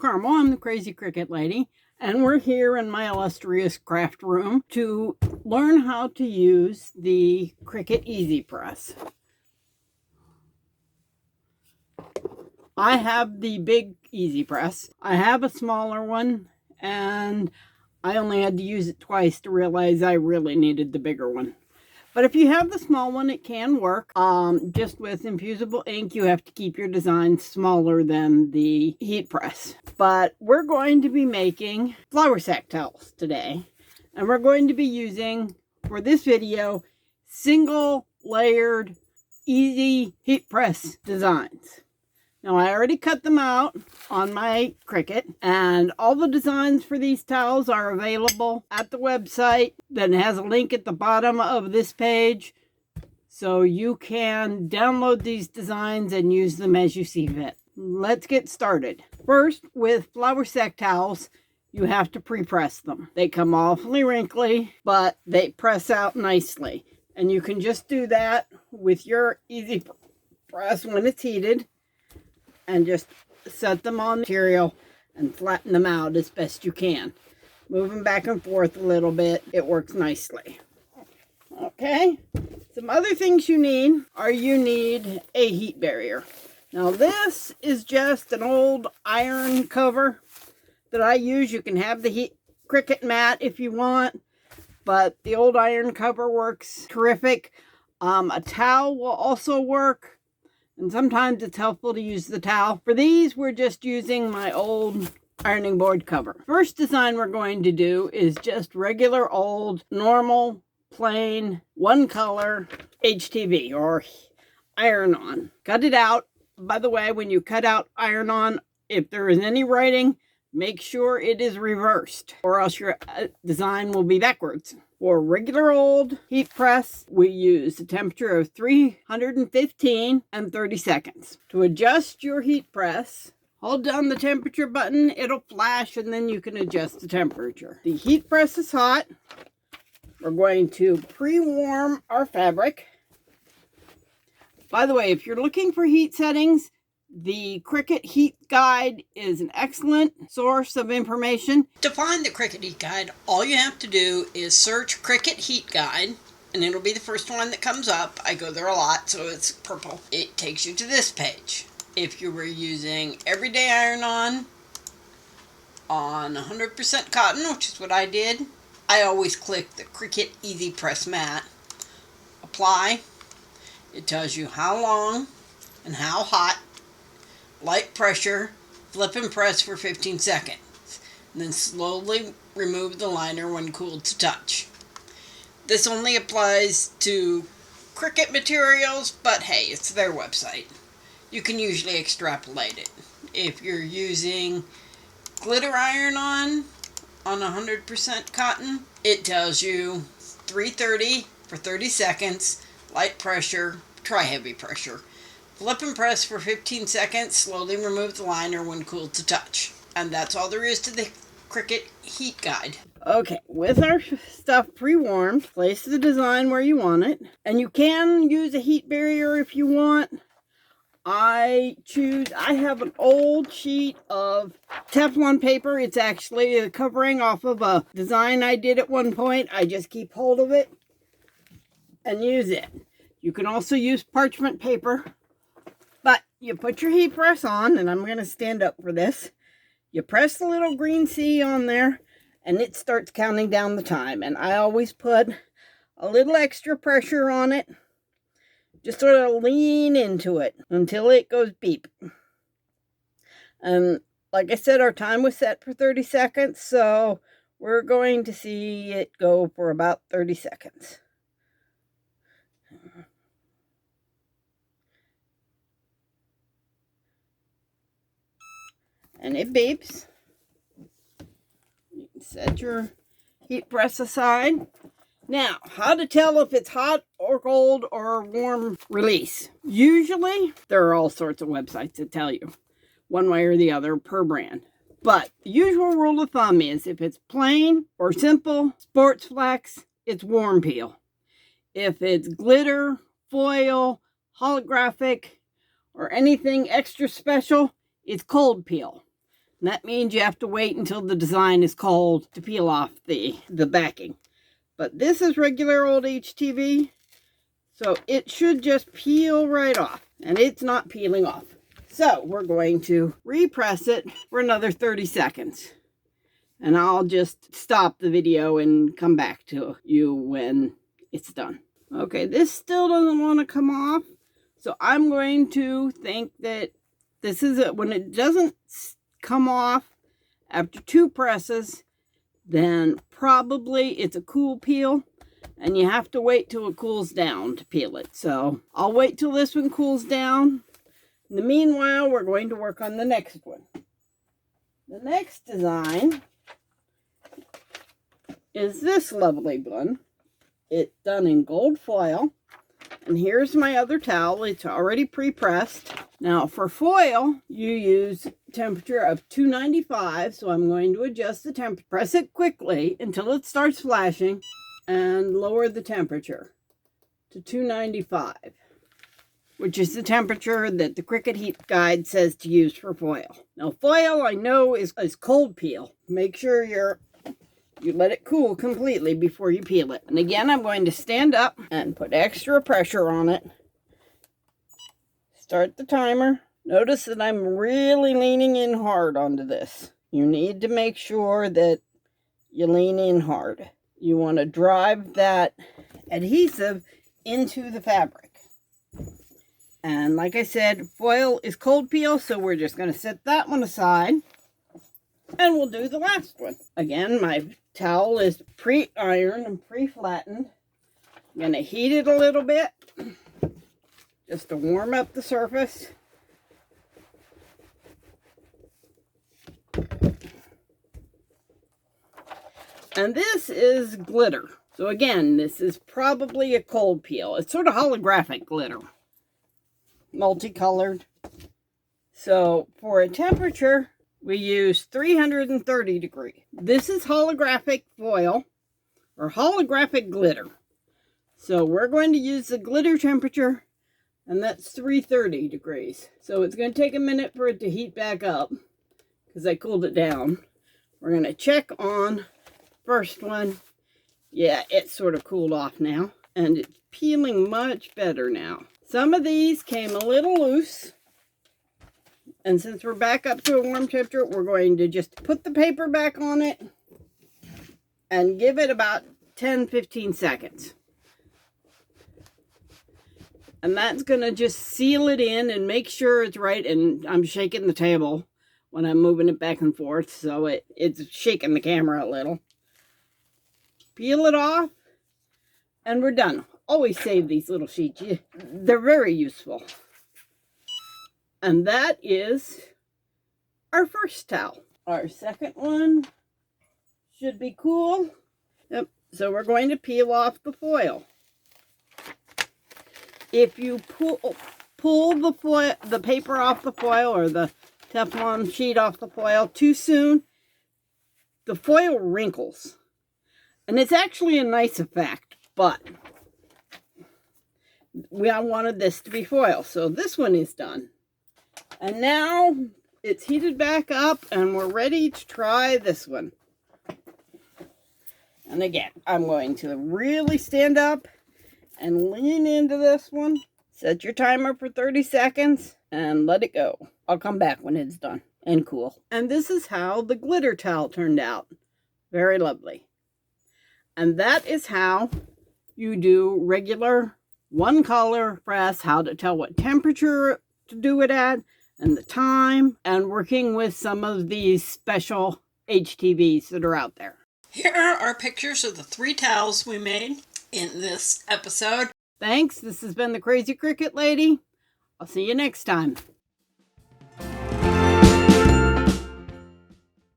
Carmel. I'm the Crazy Cricut Lady, and we're here in my illustrious craft room to learn how to use the Cricut EasyPress. I have the big EasyPress. I have a smaller one, and I only had to use it twice to realize I really needed the bigger one. But if you have the small one, it can work. Just with infusible ink, you have to keep your design smaller than the heat press. But we're going to be making flower sack towels today. And we're going to be using, for this video, single layered easy heat press designs. Now, I already cut them out on my Cricut, and all the designs for these towels are available at the website. That has a link at the bottom of this page, so you can download these designs and use them as you see fit. Let's get started. First, with flower sack towels, you have to pre-press them. They come awfully wrinkly, but they press out nicely. And you can just do that with your EasyPress when it's heated. And just set them on the material and flatten them out as best you can. Move them back and forth a little bit. It works nicely. Okay. Some other things you need are you need a heat barrier. Now this is just an old iron cover that I use. You can have the heat Cricut mat if you want, but the old iron cover works terrific. A towel will also work. And sometimes it's helpful to use the towel. For these, we're just using my old ironing board cover. First design we're going to do is just regular old, normal, plain, one color HTV or iron-on. Cut it out. By the way, when you cut out iron-on, if there is any writing, make sure it is reversed or else your design will be backwards. For regular old heat press, we use a temperature of 315 and 30 seconds. To adjust your heat press, hold down the temperature button, it'll flash, and then you can adjust the temperature. The heat press is hot. We're going to pre-warm our fabric. By the way, if you're looking for heat settings, the Cricut Heat Guide is an excellent source of information. To find the Cricut Heat Guide, all you have to do is search Cricut Heat Guide, and it'll be the first one that comes up. I go there a lot, so it's purple. It takes you to this page. If you were using everyday iron-on 100% cotton, which is what I did, I always click the Cricut EasyPress mat. Apply. It tells you how long and how hot. Light pressure, flip and press for 15 seconds, and then slowly remove the liner when cooled to touch. This only applies to Cricut materials, but hey, it's their website. You can usually extrapolate it. If you're using glitter iron-on 100% cotton, it tells you 330 for 30 seconds, light pressure, try heavy pressure. Flip and press for 15 seconds, slowly remove the liner when cooled to touch. And that's all there is to the Cricut Heat Guide. Okay, with our stuff pre-warmed, place the design where you want it. And you can use a heat barrier if you want. I have an old sheet of Teflon paper. It's actually a covering off of a design I did at one point. I just keep hold of it and use it. You can also use parchment paper. But you put your heat press on, and I'm going to stand up for this. You press the little green C on there, and it starts counting down the time. And I always put a little extra pressure on it. Just sort of lean into it until it goes beep. And like I said, our time was set for 30 seconds, so we're going to see it go for about 30 seconds. And it beeps. You can set your heat press aside. Now, how to tell if it's hot or cold or warm release. Usually, there are all sorts of websites that tell you one way or the other per brand. But the usual rule of thumb is if it's plain or simple, sports flex, it's warm peel. If it's glitter, foil, holographic, or anything extra special, it's cold peel. And that means you have to wait until the design is cold to peel off the backing. But this is regular old HTV, so it should just peel right off, and it's not peeling off. So we're going to repress it for another 30 seconds. And I'll just stop the video and come back to you when it's done. Okay, this still doesn't want to come off. So I'm going to think that this is it. When it doesn't come off after 2 presses, then probably it's a cool peel. And you have to wait till it cools down to peel it. So I'll wait till this one cools down. In the meanwhile, we're going to work on the next one. The next design is this lovely one. It's done in gold foil. And here's my other towel. It's already pre-pressed. Now for foil, you use temperature of 295. So I'm going to adjust the temperature. Press it quickly until it starts flashing and lower the temperature to 295, which is the temperature that the Cricut Heat Guide says to use for foil. Now foil, I know, is cold peel. Make sure you let it cool completely before you peel it. And again, I'm going to stand up and put extra pressure on it. Start the timer. Notice that I'm really leaning in hard onto this. You need to make sure that you lean in hard. You want to drive that adhesive into the fabric. And like I said, foil is cold peel, so we're just going to set that one aside. And we'll do the last one. Again, my towel is pre-ironed and pre-flattened. I'm going to heat it a little bit just to warm up the surface. And this is glitter. So again, this is probably a cold peel. It's sort of holographic glitter. Multicolored. So for a temperature, we use 330 degrees. This is holographic foil or holographic glitter. So we're going to use the glitter temperature, and that's 330 degrees. So it's going to take a minute for it to heat back up because I cooled it down. We're going to check on first one. Yeah, it's sort of cooled off now, and it's peeling much better now. Some of these came a little loose. And since we're back up to a warm temperature, we're going to just put the paper back on it and give it about 10-15 seconds. And that's going to just seal it in and make sure it's right. And I'm shaking the table when I'm moving it back and forth, so it's shaking the camera a little. Peel it off, and we're done. Always save these little sheets. They're very useful. And that is our first towel. Our second one should be cool. Yep. So we're going to peel off the foil. If you pull the paper off the foil or the Teflon sheet off the foil too soon, the foil wrinkles. And it's actually a nice effect, but I wanted this to be foil. So this one is done. And now it's heated back up and we're ready to try this one. And again, I'm going to really stand up and lean into this one. Set your timer for 30 seconds and let it go. I'll come back when it's done and cool. And this is how the glitter towel turned out. Very lovely. And that is how you do regular one color press, how to tell what temperature to do it at, and the time, and working with some of these special HTVs that are out there. Here are pictures of the 3 towels we made in this episode. Thanks. This has been the Crazy Cricut Lady. I'll see you next time.